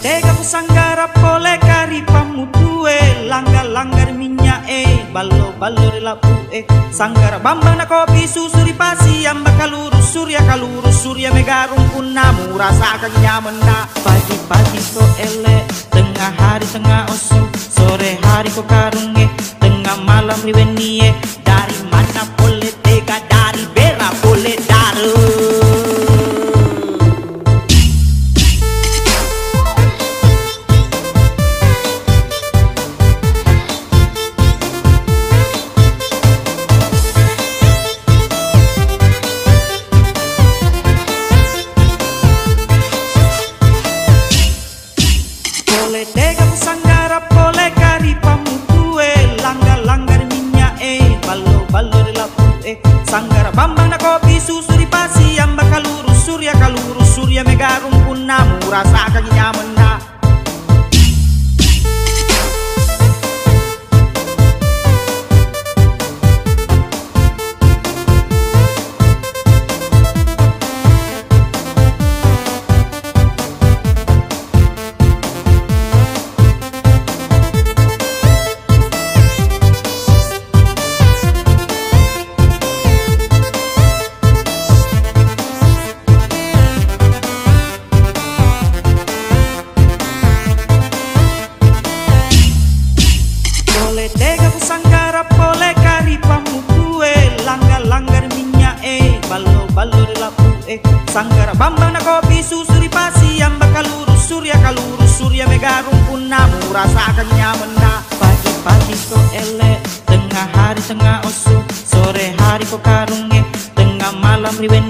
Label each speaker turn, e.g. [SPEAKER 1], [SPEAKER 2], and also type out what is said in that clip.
[SPEAKER 1] tega sanggara pole kari pamutue langgar-langgar minyak ballo-ballo relapu sanggara bambang na kopi susuri pasi amba kalurus surya megarung punamu rasakan nyaman na pagi-pagi so ele tengah hari tengah osu sore hari ko karunge tengah malam riwenie dari mana pole tega dari bera pole daru. Pole tega sanggara pole kari pamutue langgar-langgar minyak ballo-ballo relapu sanggara bambang na kopi susuri pasi amba kalurus surya megarung punamu rasakan nyaman na. Pole tega sanggara pole kari pamutue langgar-langgar minyak ballo-ballo relapu sanggara bambang na kopi susuri pasi amba kalurus surya megarung punamu rasakan nyaman na pagi-pagi so ele tengah hari tengah osu sore hari ko karunge tengah malam riwen